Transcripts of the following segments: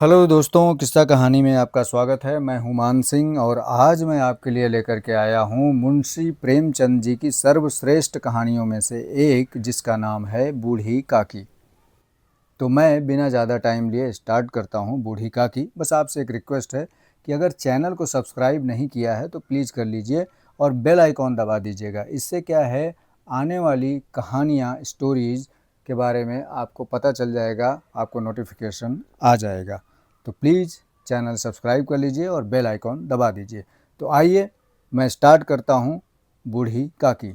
Hello दोस्तों, किस्सा कहानी में आपका स्वागत है। मैं हूं मान सिंह और आज मैं आपके लिए लेकर के आया हूं मुंशी प्रेमचंद जी की सर्वश्रेष्ठ कहानियों में से एक, जिसका नाम है बूढ़ी काकी। तो मैं बिना ज़्यादा टाइम लिए स्टार्ट करता हूं बूढ़ी काकी। बस आपसे एक रिक्वेस्ट है कि अगर चैनल को सब्सक्राइब नहीं किया है तो प्लीज़ कर लीजिए और बेल आइकॉन दबा दीजिएगा। इससे क्या है, आने वाली कहानियाँ, स्टोरीज़ के बारे में आपको पता चल जाएगा, आपको नोटिफिकेशन आ जाएगा। तो प्लीज़ चैनल सब्सक्राइब कर लीजिए और बेल आइकॉन दबा दीजिए। तो आइए मैं स्टार्ट करता हूँ बूढ़ी काकी।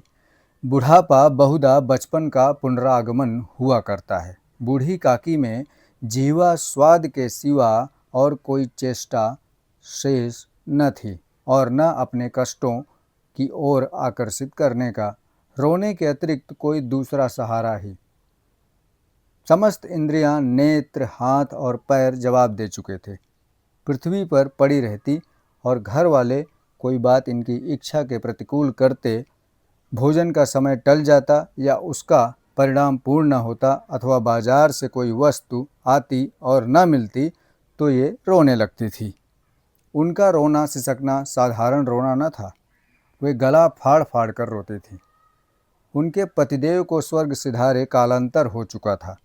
बुढ़ापा बहुधा बचपन का पुनरागमन हुआ करता है। बूढ़ी काकी में जीवा स्वाद के सिवा और कोई चेष्टा शेष न थी और न अपने कष्टों की ओर आकर्षित करने का, रोने के अतिरिक्त कोई दूसरा सहारा ही। समस्त इंद्रियां, नेत्र, हाथ और पैर जवाब दे चुके थे। पृथ्वी पर पड़ी रहती और घर वाले कोई बात इनकी इच्छा के प्रतिकूल करते, भोजन का समय टल जाता या उसका परिणाम पूर्ण न होता अथवा बाजार से कोई वस्तु आती और न मिलती तो ये रोने लगती थी। उनका रोना सिसकना साधारण रोना न था, वे गला फाड़ फाड़ कर रोती थी। उनके पतिदेव को स्वर्ग सिधारे कालांतर हो चुका था।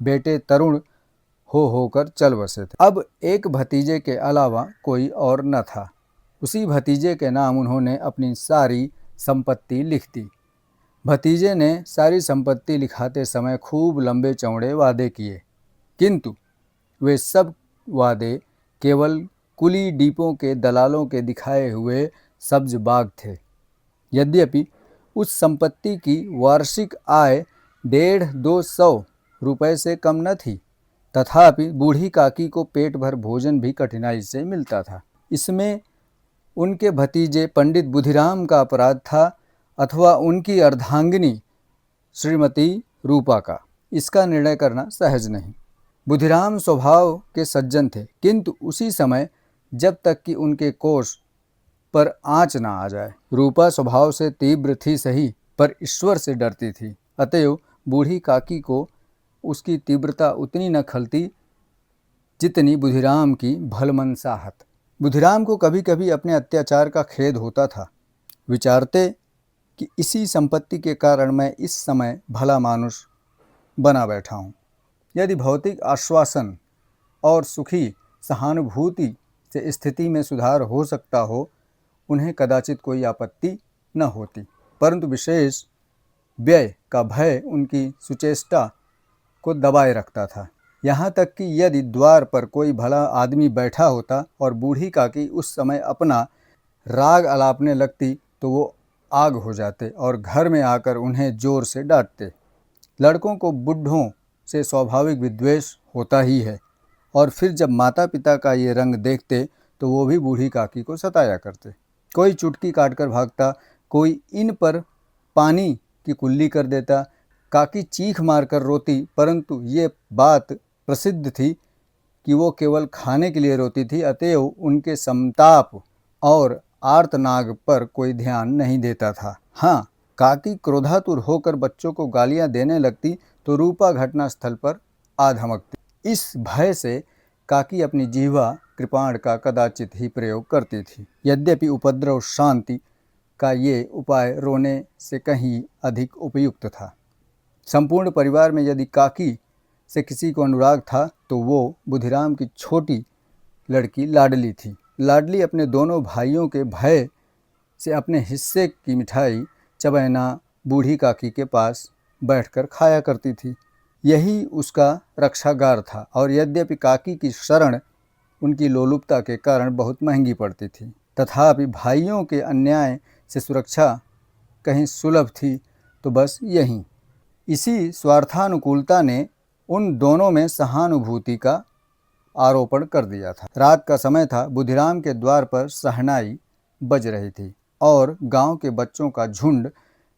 बेटे तरुण हो होकर चल बसे थे। अब एक भतीजे के अलावा कोई और न था। उसी भतीजे के नाम उन्होंने अपनी सारी संपत्ति लिख दी। भतीजे ने सारी संपत्ति लिखाते समय खूब लंबे चौड़े वादे किए, किंतु वे सब वादे केवल कुली डीपों के दलालों के दिखाए हुए सब्ज बाग थे। यद्यपि उस संपत्ति की वार्षिक आय 150-200 रुपये से कम न थी, तथापि बूढ़ी काकी को पेट भर भोजन भी कठिनाई से मिलता था। इसमें उनके भतीजे पंडित बुधिराम का अपराध था अथवा उनकी अर्धांगिनी श्रीमती रूपा का, इसका निर्णय करना सहज नहीं। बुधिराम स्वभाव के सज्जन थे, किंतु उसी समय जब तक कि उनके कोष पर आँच ना आ जाए। रूपा स्वभाव से तीव्र थी सही, पर ईश्वर से डरती थी। अतएव बूढ़ी काकी को उसकी तीव्रता उतनी न खलती जितनी बुधिराम की भलमनसाहत। बुधिराम को कभी कभी अपने अत्याचार का खेद होता था। विचारते कि इसी संपत्ति के कारण मैं इस समय भला मानुष बना बैठा हूँ। यदि भौतिक आश्वासन और सुखी सहानुभूति से स्थिति में सुधार हो सकता हो, उन्हें कदाचित कोई आपत्ति न होती, परंतु विशेष व्यय का भय उनकी सुचेष्टा को दबाए रखता था। यहाँ तक कि यदि द्वार पर कोई भला आदमी बैठा होता और बूढ़ी काकी उस समय अपना राग अलापने लगती तो वो आग हो जाते और घर में आकर उन्हें जोर से डांटते। लड़कों को बुढ़ों से स्वाभाविक विद्वेष होता ही है, और फिर जब माता पिता का ये रंग देखते तो वो भी बूढ़ी काकी को सताया करते। कोई चुटकी काटकर भागता, कोई इन पर पानी की कुल्ली कर देता। काकी चीख मारकर रोती, परंतु ये बात प्रसिद्ध थी कि वो केवल खाने के लिए रोती थी, अतएव उनके संताप और आर्तनाग पर कोई ध्यान नहीं देता था। हाँ, काकी क्रोधातुर होकर बच्चों को गालियां देने लगती तो रूपा घटनास्थल पर आ धमकती। इस भय से काकी अपनी जिह्वा कृपाण का कदाचित ही प्रयोग करती थी। यद्यपि उपद्रव शांति का ये उपाय रोने से कहीं अधिक उपयुक्त था। संपूर्ण परिवार में यदि काकी से किसी को अनुराग था तो वो बुधिराम की छोटी लड़की लाडली थी। लाडली अपने दोनों भाइयों के भय से अपने हिस्से की मिठाई चबैना बूढ़ी काकी के पास बैठकर खाया करती थी। यही उसका रक्षागार था, और यद्यपि काकी की शरण उनकी लोलुपता के कारण बहुत महंगी पड़ती थी, तथापि भाइयों के अन्याय से सुरक्षा कहीं सुलभ थी तो बस यहीं। इसी स्वार्थानुकूलता ने उन दोनों में सहानुभूति का आरोपण कर दिया था। रात का समय था। बुधिराम के द्वार पर शहनाई बज रही थी और गांव के बच्चों का झुंड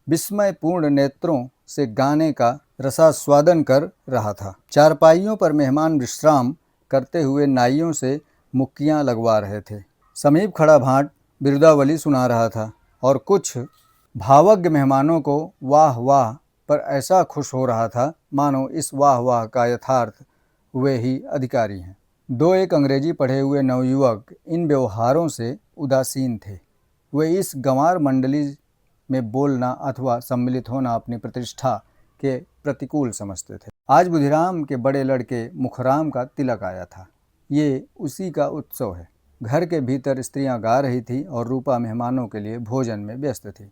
विस्मयपूर्ण नेत्रों से गाने का रसास्वादन कर रहा था। चारपाइयों पर मेहमान विश्राम करते हुए नाइयों से मुक्कियां लगवा रहे थे। समीप खड़ा भाट बिरुदावली सुना रहा था और कुछ भावज्ञ मेहमानों को वाह वाह पर ऐसा खुश हो रहा था मानो इस वाह वाह का यथार्थ वे ही अधिकारी हैं। दो एक अंग्रेजी पढ़े हुए नवयुवक इन व्यवहारों से उदासीन थे। वे इस गंवार मंडली में बोलना अथवा सम्मिलित होना अपनी प्रतिष्ठा के प्रतिकूल समझते थे। आज बुधिराम के बड़े लड़के मुखराम का तिलक आया था। ये उसी का उत्सव है। घर के भीतर स्त्रियां गा रही थी और रूपा मेहमानों के लिए भोजन में व्यस्त थी।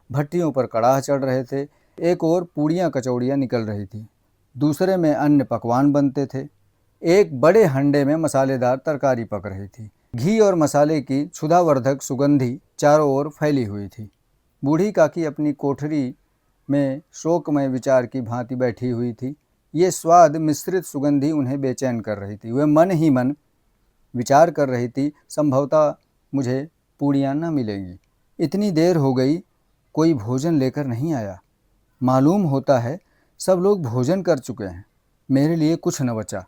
भट्टियों पर कड़ाह चढ़ रहे थे। एक ओर पूड़ियाँ कचौड़ियाँ निकल रही थी, दूसरे में अन्य पकवान बनते थे। एक बड़े हंडे में मसालेदार तरकारी पक रही थी। घी और मसाले की क्षुधावर्धक सुगंधी चारों ओर फैली हुई थी। बूढ़ी काकी अपनी कोठरी में शोकमय विचार की भांति बैठी हुई थी। ये स्वाद मिश्रित सुगंधी उन्हें बेचैन कर रही थी। वे मन ही मन विचार कर रही थी, संभवतः मुझे पूड़ियाँ न मिलेंगी। इतनी देर हो गई, कोई भोजन लेकर नहीं आया। मालूम होता है सब लोग भोजन कर चुके हैं, मेरे लिए कुछ न बचा।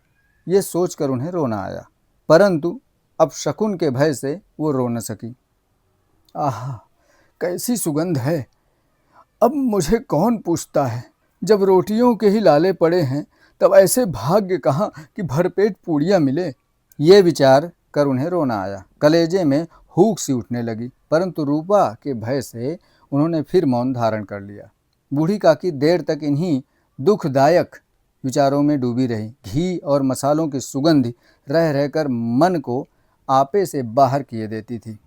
ये सोचकर उन्हें रोना आया, परंतु अब शकुन के भय से वो रो न सकी। आह, कैसी सुगंध है! अब मुझे कौन पूछता है? जब रोटियों के ही लाले पड़े हैं तब ऐसे भाग्य कहाँ कि भरपेट पूड़ियाँ मिले। ये विचार कर उन्हें रोना आया। कलेजे में हूक सी उठने लगी, परंतु रूपा के भय से उन्होंने फिर मौन धारण कर लिया। बूढ़ी काकी देर तक इन्हीं दुखदायक विचारों में डूबी रही। घी और मसालों की सुगंध रह रहकर मन को आपे से बाहर किए देती थी।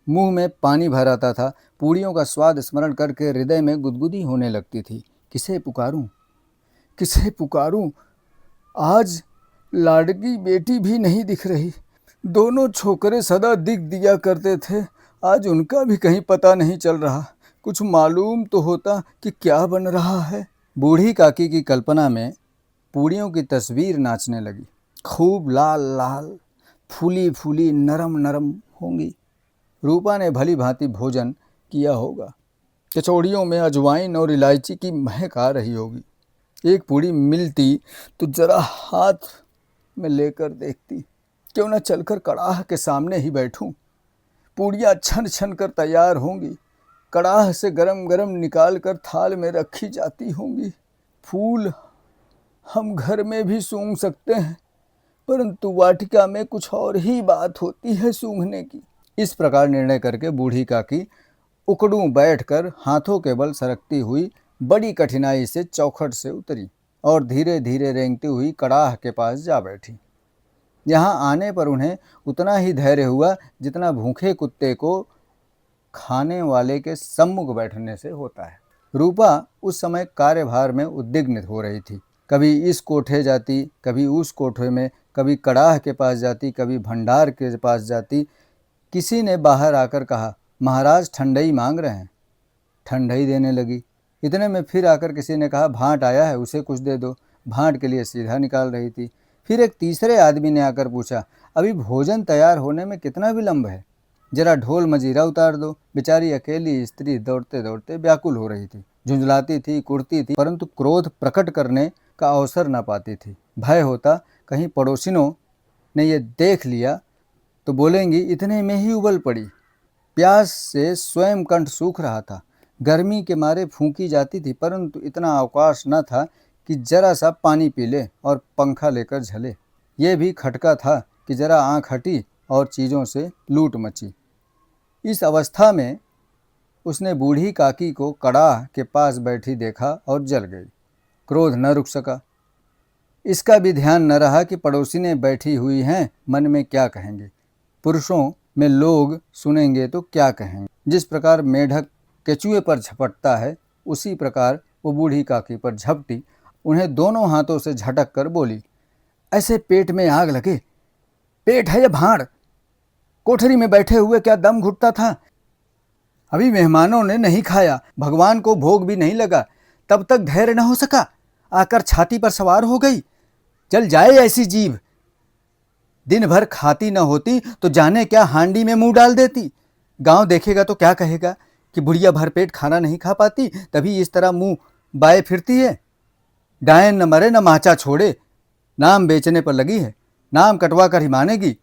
मुंह में पानी भर आता था। पूड़ियों का स्वाद स्मरण करके हृदय में गुदगुदी होने लगती थी। किसे पुकारूं, किसे पुकारूं? आज लाडकी बेटी भी नहीं दिख रही। दोनों छोकरे सदा दिख दिया करते थे, आज उनका भी कहीं पता नहीं चल रहा। कुछ मालूम तो होता कि क्या बन रहा है। बूढ़ी काकी की कल्पना में पूड़ियों की तस्वीर नाचने लगी। खूब लाल लाल, फूली फूली, नरम नरम होंगी। रूपा ने भली भांति भोजन किया होगा। कचौड़ियों में अजवाइन और इलायची की महक आ रही होगी। एक पूड़ी मिलती तो जरा हाथ में लेकर देखती। क्यों न चलकर कड़ाह के सामने ही बैठूं। पूड़ियाँ छन छन कर तैयार होंगी, कड़ाह से गरम गरम निकाल कर थाल में रखी जाती होंगी। फूल हम घर में भी सूंघ सकते हैं, परंतु वाटिका में कुछ और ही बात होती है सूंघने की। इस प्रकार निर्णय करके बूढ़ी काकी उकड़ू बैठकर हाथों के बल सरकती हुई बड़ी कठिनाई से चौखट से उतरी और धीरे धीरे रेंगती हुई कड़ाह के पास जा बैठी। यहाँ आने पर उन्हें उतना ही धैर्य हुआ जितना भूखे कुत्ते को खाने वाले के सम्मुख बैठने से होता है। रूपा उस समय कार्यभार में उद्विग्न हो रही थी। कभी इस कोठे जाती, कभी उस कोठे में, कभी कड़ाह के पास जाती, कभी भंडार के पास जाती। किसी ने बाहर आकर कहा, महाराज ठंडई मांग रहे हैं। ठंडई देने लगी। इतने में फिर आकर किसी ने कहा, भांट आया है, उसे कुछ दे दो। भांट के लिए सीधा निकाल रही थी। फिर एक तीसरे आदमी ने आकर पूछा, अभी भोजन तैयार होने में कितना विलंब है, जरा ढोल मजीरा उतार दो। बेचारी अकेली स्त्री दौड़ते दौड़ते व्याकुल हो रही थी, झुंझलाती थी, कुड़ती थी, परंतु क्रोध प्रकट करने का अवसर न पाती थी। भय होता कहीं पड़ोसिनों ने ये देख लिया तो बोलेंगी इतने में ही उबल पड़ी। प्यास से स्वयं कंठ सूख रहा था। गर्मी के मारे फूंकी जाती थी, परंतु इतना अवकाश न था कि जरा सा पानी पी ले और पंखा लेकर झले। ये भी खटका था कि जरा आँख हटी और चीज़ों से लूट मची। इस अवस्था में उसने बूढ़ी काकी को कड़ाह के पास बैठी देखा और जल गई। क्रोध न रुक सका। इसका भी ध्यान न रहा कि पड़ोसिनें बैठी हुई हैं, मन में क्या कहेंगे। पुरुषों में लोग सुनेंगे तो क्या कहेंगे। जिस प्रकार मेढक केचुए पर झपटता है, उसी प्रकार वो बूढ़ी काकी पर झपटी। उन्हें दोनों हाथों से झटक कर बोली, ऐसे पेट में आग लगे। पेट है या भाड़? कोठरी में बैठे हुए क्या दम घुटता था? अभी मेहमानों ने नहीं खाया, भगवान को भोग भी नहीं लगा, तब तक धैर्य न हो सका, आकर छाती पर सवार हो गई। जल जाए ऐसी जीभ। दिन भर खाती न होती तो जाने क्या हांडी में मुंह डाल देती। गांव देखेगा तो क्या कहेगा कि बुढ़िया भरपेट खाना नहीं खा पाती, तभी इस तरह मुंह बाए फिरती है। डायन न मरे न माचा छोड़े, नाम बेचने पर लगी है, नाम कटवा कर ही मानेगी।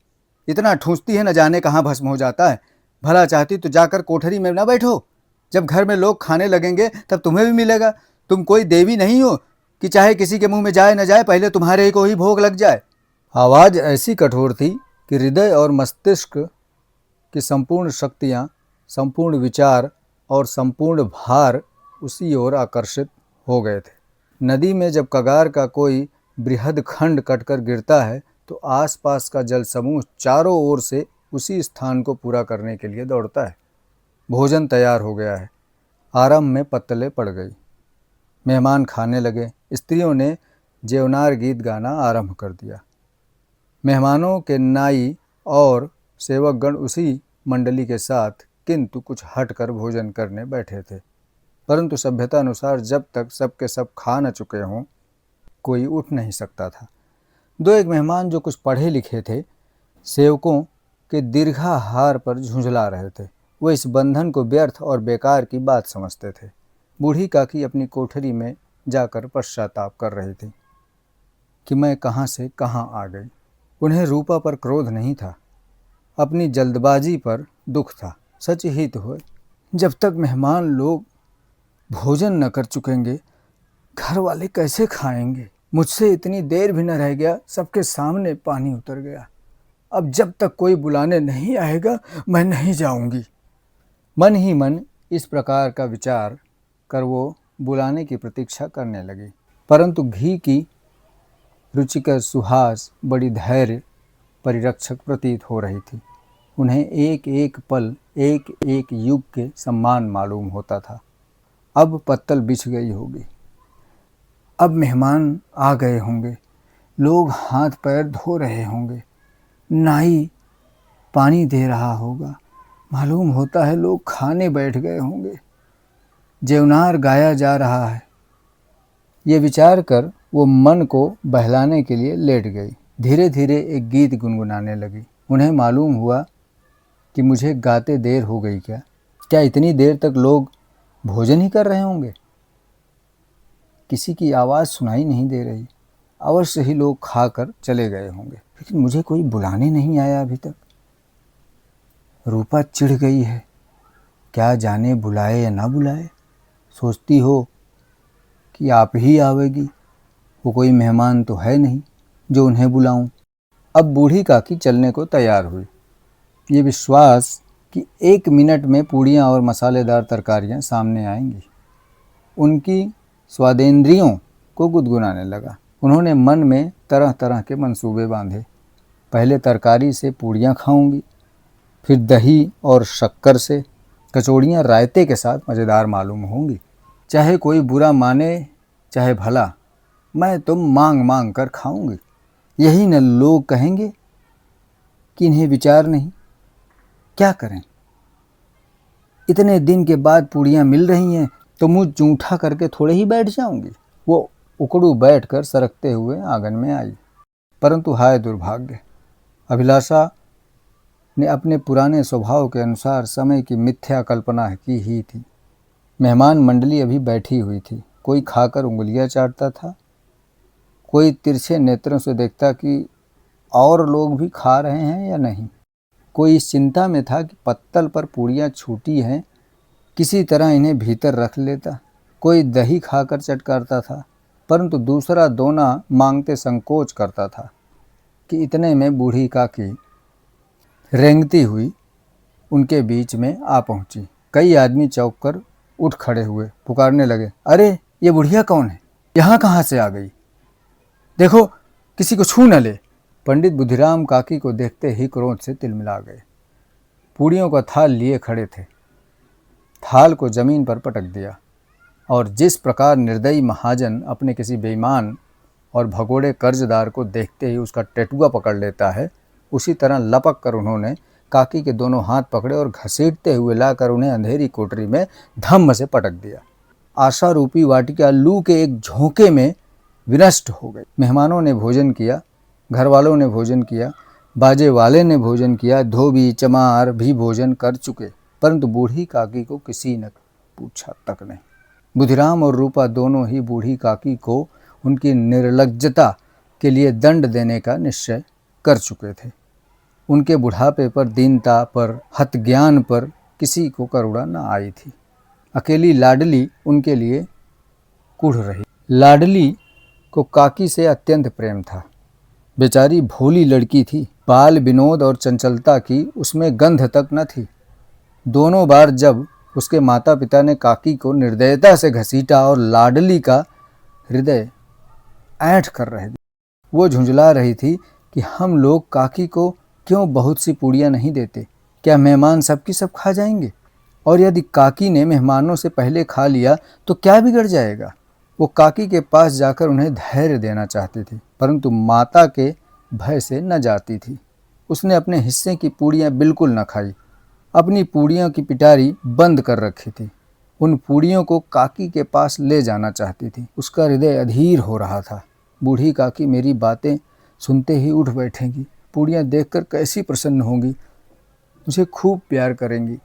इतना ठूंसती है, न जाने कहाँ भस्म हो जाता है। भला चाहती तो जाकर कोठरी में न बैठो, जब घर में लोग खाने लगेंगे तब तुम्हें भी मिलेगा। तुम कोई देवी नहीं हो कि चाहे किसी के मुंह में जाए न जाए पहले तुम्हारे को ही भोग लग जाए। आवाज़ ऐसी कठोर थी कि हृदय और मस्तिष्क की संपूर्ण शक्तियाँ, संपूर्ण विचार और संपूर्ण भार उसी ओर आकर्षित हो गए थे। नदी में जब कगार का कोई बृहद खंड कटकर गिरता है तो आसपास का जल समूह चारों ओर से उसी स्थान को पूरा करने के लिए दौड़ता है। भोजन तैयार हो गया है। आरंभ में पत्तलें पड़ गई। मेहमान खाने लगे। स्त्रियों ने जेवनार गीत गाना आरंभ कर दिया। मेहमानों के नाई और सेवकगण उसी मंडली के साथ किंतु कुछ हटकर भोजन करने बैठे थे। परंतु सभ्यता अनुसार जब तक सबके सब खा न चुके हों कोई उठ नहीं सकता था। दो एक मेहमान जो कुछ पढ़े लिखे थे सेवकों के दीर्घाहार पर झुंझला रहे थे। वो इस बंधन को व्यर्थ और बेकार की बात समझते थे। बूढ़ी काकी अपनी कोठरी में जाकर पश्चाताप कर रही थी कि मैं कहाँ से कहाँ आ गई। उन्हें रूपा पर क्रोध नहीं था, अपनी जल्दबाजी पर दुख था। सच ही तो है, जब तक मेहमान लोग भोजन न कर चुकेंगे घर वाले कैसे खाएंगे। मुझसे इतनी देर भी न रह गया, सबके सामने पानी उतर गया। अब जब तक कोई बुलाने नहीं आएगा मैं नहीं जाऊंगी। मन ही मन इस प्रकार का विचार कर वो बुलाने की प्रतीक्षा करने लगी। परंतु घी की रुचिकर सुहास बड़ी धैर्य परिरक्षक प्रतीत हो रही थी। उन्हें एक एक पल, एक एक युग के सम्मान मालूम होता था। अब पत्तल बिछ गई होगी, अब मेहमान आ गए होंगे, लोग हाथ पैर धो रहे होंगे, नाई पानी दे रहा होगा, मालूम होता है लोग खाने बैठ गए होंगे, जेवनार गाया जा रहा है। ये विचार कर वो मन को बहलाने के लिए लेट गई। धीरे धीरे एक गीत गुनगुनाने लगी। उन्हें मालूम हुआ कि मुझे गाते देर हो गई क्या? क्या इतनी देर तक लोग भोजन ही कर रहे होंगे? किसी की आवाज़ सुनाई नहीं दे रही। अवश्य ही लोग खाकर चले गए होंगे, लेकिन मुझे कोई बुलाने नहीं आया अभी तक। रूपा चिढ़ गई है, क्या जाने बुलाए या ना बुलाए। सोचती हो कि आप ही आवेगी, वो कोई मेहमान तो है नहीं जो उन्हें बुलाऊं। अब बूढ़ी काकी चलने को तैयार हुई, ये विश्वास कि 1 मिनट में पूड़ियाँ और मसालेदार तरकारियाँ सामने आएंगी। उनकी स्वादेंद्रियों को गुदगुनाने लगा। उन्होंने मन में तरह तरह के मंसूबे बांधे। पहले तरकारी से पूड़ियाँ खाऊंगी, फिर दही और शक्कर से, कचौड़ियाँ रायते के साथ मज़ेदार मालूम होंगी। चाहे कोई बुरा माने चाहे भला, मैं तो मांग मांग कर खाऊंगी। यही न लोग कहेंगे कि इन्हें विचार नहीं। क्या करें, इतने दिन के बाद पूड़ियाँ मिल रही हैं तो मुँह जूठा करके थोड़े ही बैठ जाऊंगी। वो उकड़ू बैठकर सरकते हुए आंगन में आई। परंतु हाय दुर्भाग्य, अभिलाषा ने अपने पुराने स्वभाव के अनुसार समय की मिथ्या कल्पना की ही थी। मेहमान मंडली अभी बैठी हुई थी। कोई खाकर उंगलियां चाटता था, कोई तिरछे नेत्रों से देखता कि और लोग भी खा रहे हैं या नहीं। कोई इस चिंता में था कि पत्तल पर पूड़ियाँ छूटी हैं, किसी तरह इन्हें भीतर रख लेता। कोई दही खाकर चटकारता था, परंतु दूसरा दोना मांगते संकोच करता था कि इतने में बूढ़ी काकी रेंगती हुई उनके बीच में आ पहुंची। कई आदमी चौंक कर उठ खड़े हुए, पुकारने लगे, अरे ये बुढ़िया कौन है, यहाँ कहाँ से आ गई? देखो किसी को छू न ले। पंडित बुद्धिराम काकी को देखते ही क्रोध से तिलमिला गए। पूड़ियों का थाल लिए खड़े थे। थाल को जमीन पर पटक दिया और जिस प्रकार निर्दयी महाजन अपने किसी बेईमान और भगोड़े कर्जदार को देखते ही उसका टेटुआ पकड़ लेता है, उसी तरह लपक कर उन्होंने काकी के दोनों हाथ पकड़े और घसीटते हुए लाकर उन्हें अंधेरी कोठरी में धम्म से पटक दिया। आशा रूपी वाटिका लू के एक झोंके में विनष्ट हो गई। मेहमानों ने भोजन किया, घर वालों ने भोजन किया, बाजे वाले ने भोजन किया, धोबी चमार भी भोजन कर चुके, परंतु बूढ़ी काकी को किसी ने पूछा तक नहीं। बुधिराम और रूपा दोनों ही बूढ़ी काकी को उनकी निर्लज्जता के लिए दंड देने का निश्चय कर चुके थे। उनके बुढ़ापे पर, दीनता पर, हतज्ञान पर किसी को करुणा न आई थी। अकेली लाडली उनके लिए कुढ़ रही। लाडली को काकी से अत्यंत प्रेम था। बेचारी भोली लड़की थी, बाल विनोद और चंचलता की उसमें गंध तक न थी। दोनों बार जब उसके माता पिता ने काकी को निर्दयता से घसीटा और लाडली का हृदय ऐंठ कर रहे थे। वो झुंझला रही थी कि हम लोग काकी को क्यों बहुत सी पूड़ियाँ नहीं देते, क्या मेहमान सबकी सब खा जाएंगे? और यदि काकी ने मेहमानों से पहले खा लिया तो क्या बिगड़ जाएगा? वो काकी के पास जाकर उन्हें धैर्य देना चाहती थी, परंतु माता के भय से न जाती थी। उसने अपने हिस्से की पूड़ियाँ बिल्कुल न खाई, अपनी पूड़ियों की पिटारी बंद कर रखी थी। उन पूड़ियों को काकी के पास ले जाना चाहती थी। उसका हृदय अधीर हो रहा था। बूढ़ी काकी मेरी बातें सुनते ही उठ बैठेंगी, पूड़ियाँ देखकर कैसी प्रसन्न होंगी, मुझे खूब प्यार करेंगी।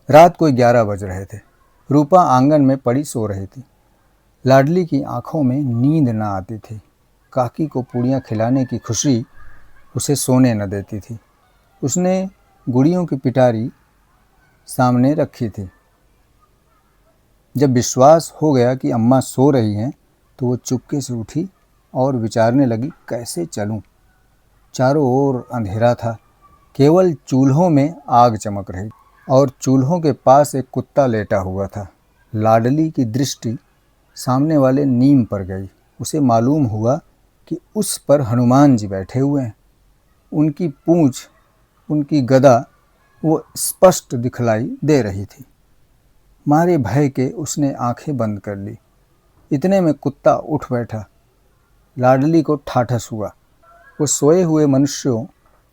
रात कोई 11 बज रहे थे। रूपा आंगन में पड़ी सो रही थी। लाडली की आंखों में नींद न आती थी। काकी को पूड़ियाँ खिलाने की खुशी उसे सोने न देती थी। उसने गुड़ियों की पिटारी सामने रखी थी। जब विश्वास हो गया कि अम्मा सो रही हैं तो वो चुपके से उठी और विचारने लगी, कैसे चलूं? चारों ओर अंधेरा था, केवल चूल्हों में आग चमक रही और चूल्हों के पास एक कुत्ता लेटा हुआ था। लाडली की दृष्टि सामने वाले नीम पर गई। उसे मालूम हुआ कि उस पर हनुमान जी बैठे हुए हैं। उनकी पूंछ, उनकी गदा वो स्पष्ट दिखलाई दे रही थी। मारे भय के उसने आंखें बंद कर ली। इतने में कुत्ता उठ बैठा। लाडली को ठाठस हुआ। वो सोए हुए मनुष्यों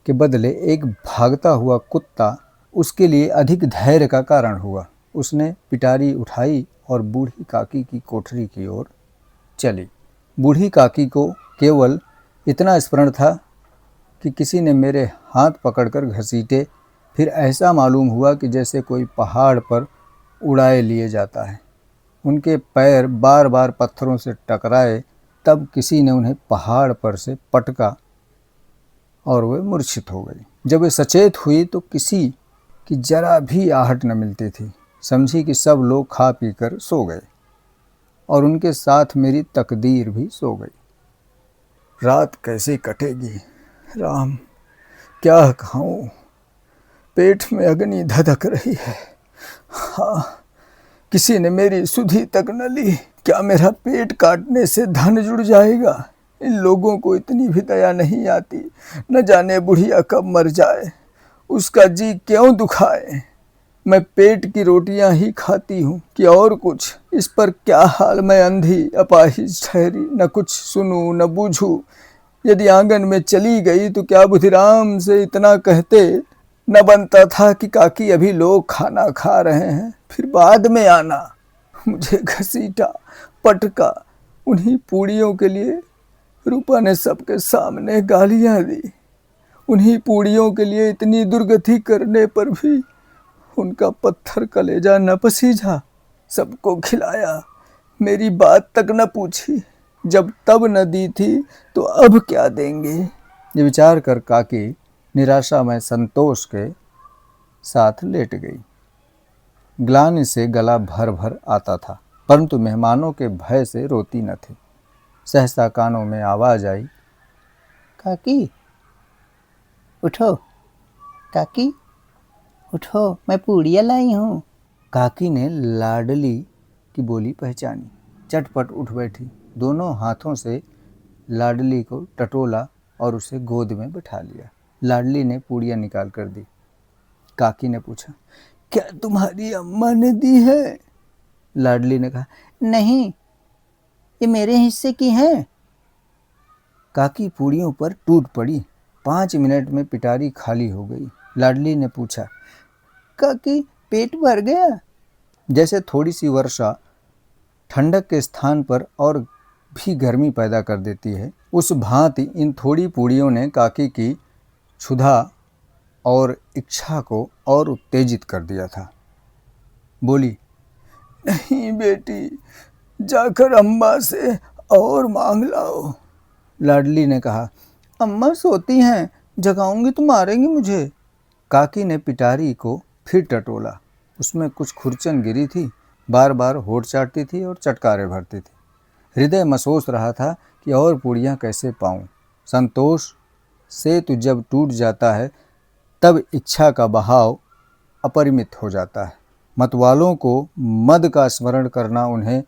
के बदले एक भागता हुआ कुत्ता उसके लिए अधिक धैर्य का कारण हुआ। उसने पिटारी उठाई और बूढ़ी काकी की कोठरी की ओर चली। बूढ़ी काकी को केवल इतना स्मरण था कि किसी ने मेरे हाथ पकड़कर घसीटे, फिर ऐसा मालूम हुआ कि जैसे कोई पहाड़ पर उड़ाए लिए जाता है। उनके पैर बार बार पत्थरों से टकराए, तब किसी ने उन्हें पहाड़ पर से पटका और वे मूर्छित हो गई। जब वे सचेत हुई तो किसी की जरा भी आहट न मिलती थी। समझी कि सब लोग खा पी कर सो गए और उनके साथ मेरी तकदीर भी सो गई। रात कैसे कटेगी राम, क्या खाऊं? पेट में अग्नि धधक रही है। हाँ, किसी ने मेरी सुधि तक न ली। क्या मेरा पेट काटने से धन जुड़ जाएगा? इन लोगों को इतनी भी दया नहीं आती। न जाने बुढ़िया कब मर जाए, उसका जी क्यों दुखाए। मैं पेट की रोटियां ही खाती हूँ कि और कुछ। इस पर क्या हाल मैं अंधी अपाहिज ठहरी, न कुछ सुनूं न बूझूं। यदि आंगन में चली गई तो क्या बुधिराम से इतना कहते न बनता था कि काकी अभी लोग खाना खा रहे हैं, फिर बाद में आना। मुझे घसीटा, पटका। उन्हीं पूड़ियों के लिए रूपा ने सबके सामने गालियां दी। उन्हीं पूड़ियों के लिए इतनी दुर्गति करने पर भी उनका पत्थर कलेजा न पसीजा। सबको खिलाया, मेरी बात तक न पूछी। जब तब न दी थी तो अब क्या देंगे? ये विचार कर काकी निराशा में संतोष के साथ लेट गई। ग्लानि से गला भर भर आता था, परंतु मेहमानों के भय से रोती न थी। सहसा कानों में आवाज आई, काकी उठो, काकी उठो, मैं पूड़ियाँ लाई हूँ। काकी ने लाडली की बोली पहचानी, चटपट उठ बैठी, दोनों हाथों से लाडली को टटोला और उसे गोद में बिठा लिया। लाडली ने पूड़ियाँ निकाल कर दी। काकी ने पूछा, क्या तुम्हारी अम्मा ने दी है? लाडली ने कहा, नहीं, ये मेरे हिस्से की है। काकी पूड़ियों पर टूट पड़ी। 5 मिनट में पिटारी खाली हो गई। लाडली ने पूछा, काकी पेट भर गया? जैसे थोड़ी सी वर्षा ठंडक के स्थान पर और भी गर्मी पैदा कर देती है, उस भांति इन थोड़ी पूड़ियों ने काकी की क्षुधा और इच्छा को और उत्तेजित कर दिया था। बोली, नहीं बेटी, जाकर अम्मा से और मांग लाओ। लाडली ने कहा, अम्मा सोती हैं, जगाऊंगी तो मारेंगी मुझे। काकी ने पिटारी को फिर टटोला। उसमें कुछ खुरचन गिरी थी, बार बार होठ चाटती थी और चटकारे भरती थी। हृदय महसूस रहा था कि और पूड़ियाँ कैसे पाऊँ। संतोष सेतु जब टूट जाता है तब इच्छा का बहाव अपरिमित हो जाता है। मतवालों को मद का स्मरण करना उन्हें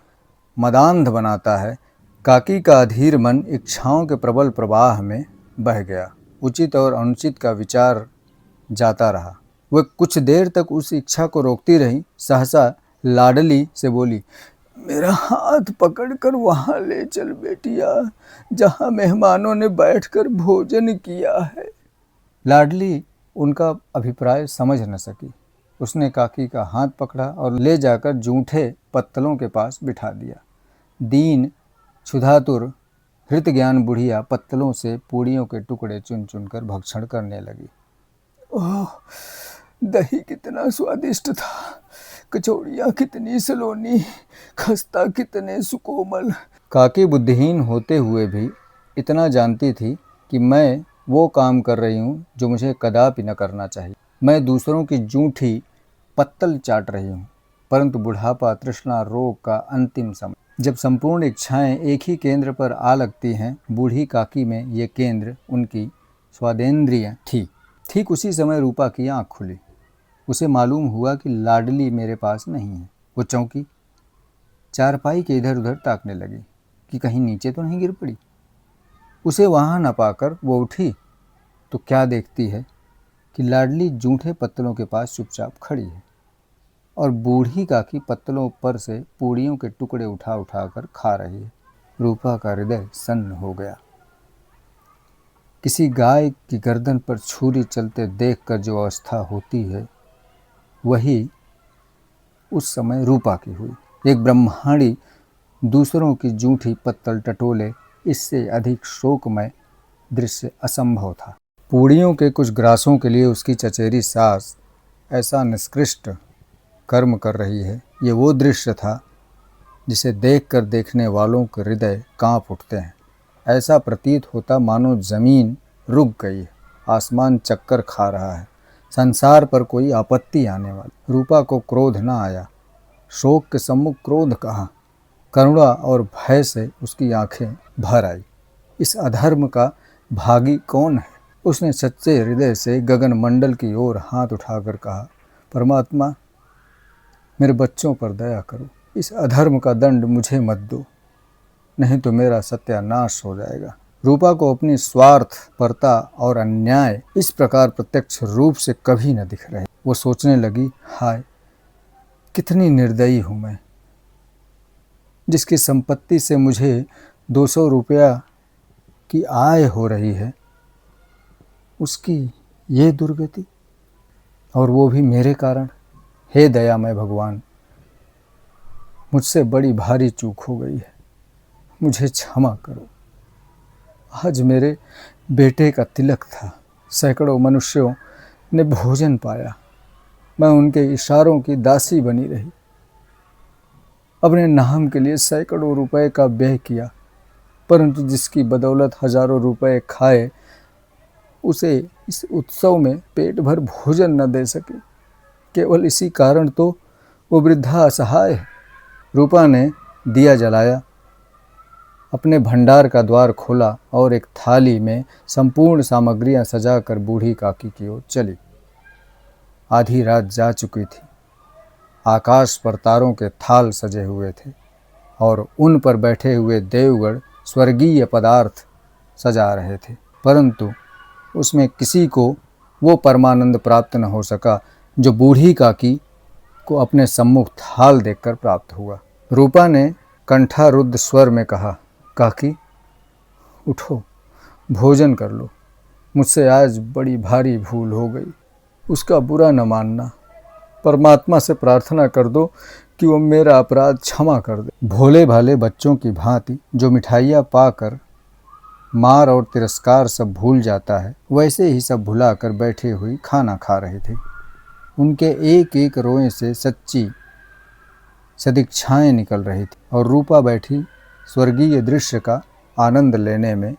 मदांध बनाता है। काकी का अधीर मन इच्छाओं के प्रबल प्रवाह में बह गया। उचित और अनुचित का विचार जाता रहा। वह कुछ देर तक उस इच्छा को रोकती रही। सहसा लाडली से बोली, मेरा हाथ पकड़कर वहां ले चल बेटिया, जहां मेहमानों ने बैठकर भोजन किया है। लाडली उनका अभिप्राय समझ न सकी। उसने काकी का हाथ पकड़ा और ले जाकर जूठे पत्तलों के पास बिठा दिया। दीन क्षुधातुर हृत ज्ञान बुढ़िया पत्तलों से पूड़ियों के टुकड़े चुन चुन कर भक्षण करने लगी। ओह, दही कितना स्वादिष्ट था, कचौड़ियाँ कितनी सलोनी, खस्ता कितने सुकोमल। काकी बुद्धिहीन होते हुए भी इतना जानती थी कि मैं वो काम कर रही हूँ जो मुझे कदापि न करना चाहिए। मैं दूसरों की जूठी पत्तल चाट रही हूँ। परंतु बुढ़ापा, तृष्णा, रोग का अंतिम समय, जब संपूर्ण इच्छाएं एक ही केंद्र पर आ लगती हैं, बूढ़ी काकी में ये केंद्र उनकी स्वादेंद्रिय थी। ठीक उसी समय रूपा की आँख खुली। उसे मालूम हुआ कि लाडली मेरे पास नहीं है। वो चौंकी, चारपाई के इधर उधर ताकने लगी कि कहीं नीचे तो नहीं गिर पड़ी। उसे वहाँ न पाकर वो उठी तो क्या देखती है कि लाडली जूठे पत्तलों के पास चुपचाप खड़ी है और बूढ़ी काकी पत्तलों पर से पूड़ियों के टुकड़े उठा उठा कर खा रही है। रूपा का हृदय सन्न हो गया। किसी गाय की गर्दन पर छुरी चलते देखकर जो अवस्था होती है, वही उस समय रूपा की हुई। एक ब्रह्मांडी दूसरों की जूठी पत्तल टटोले, इससे अधिक शोकमय दृश्य असंभव था। पूड़ियों के कुछ ग्रासों के लिए उसकी चचेरी सास ऐसा निष्कृष्ट कर्म कर रही है, ये वो दृश्य था जिसे देखकर देखने वालों के हृदय कांप उठते हैं। ऐसा प्रतीत होता मानो जमीन रुक गई है, आसमान चक्कर खा रहा है, संसार पर कोई आपत्ति आने वाली। रूपा को क्रोध न आया। शोक के सम्मुख क्रोध कहाँ, करुणा और भय से उसकी आंखें भर आई। इस अधर्म का भागी कौन है? उसने सच्चे हृदय से गगन मंडल की ओर हाथ उठाकर कहा, परमात्मा, मेरे बच्चों पर दया करो। इस अधर्म का दंड मुझे मत दो, नहीं तो मेरा सत्यानाश हो जाएगा। रूपा को अपनी स्वार्थपरता और अन्याय इस प्रकार प्रत्यक्ष रूप से कभी न दिख रहे। वो सोचने लगी, हाय कितनी निर्दयी हूँ मैं, जिसकी संपत्ति से मुझे 200 रुपया की आय हो रही है, उसकी ये दुर्गति, और वो भी मेरे कारण। हे दयामय भगवान, मुझसे बड़ी भारी चूक हो गई है, मुझे क्षमा करो। आज मेरे बेटे का तिलक था, सैकड़ों मनुष्यों ने भोजन पाया, मैं उनके इशारों की दासी बनी रही, अपने नाम के लिए सैकड़ों रुपए का व्यय किया, परंतु जिसकी बदौलत हजारों रुपए खाए, उसे इस उत्सव में पेट भर भोजन न दे सके। केवल इसी कारण तो वो वृद्धा असहाय है। रूपा ने दिया जलाया, अपने भंडार का द्वार खोला और एक थाली में संपूर्ण सामग्रियां सजाकर बूढ़ी काकी की ओर चली। आधी रात जा चुकी थी। आकाश पर तारों के थाल सजे हुए थे और उन पर बैठे हुए देवगण स्वर्गीय पदार्थ सजा रहे थे, परंतु उसमें किसी को वो परमानंद प्राप्त न हो सका जो बूढ़ी काकी को अपने सम्मुख थाल देखकर प्राप्त हुआ। रूपा ने कंठारुद्ध स्वर में कहा, काकी उठो, भोजन कर लो, मुझसे आज बड़ी भारी भूल हो गई, उसका बुरा न मानना। परमात्मा से प्रार्थना कर दो कि वो मेरा अपराध क्षमा कर दे। भोले भाले बच्चों की भांति जो मिठाइयाँ पाकर मार और तिरस्कार सब भूल जाता है, वैसे ही सब भुलाकर बैठे हुई खाना खा रहे थे। उनके एक एक रोए से सच्ची सदिच्छाएं निकल रही थी और रूपा बैठी स्वर्गीय दृश्य का आनंद लेने में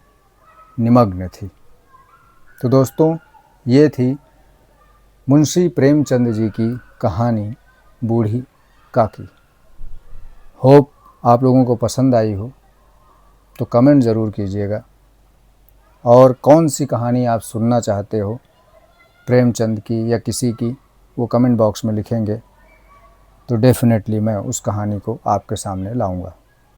निमग्न थी। तो दोस्तों, ये थी मुंशी प्रेमचंद जी की कहानी बूढ़ी काकी। होप आप लोगों को पसंद आई हो, तो कमेंट ज़रूर कीजिएगा। और कौन सी कहानी आप सुनना चाहते हो प्रेमचंद की या किसी की, वो कमेंट बॉक्स में लिखेंगे तो डेफ़िनेटली मैं उस कहानी को आपके सामने लाऊंगा।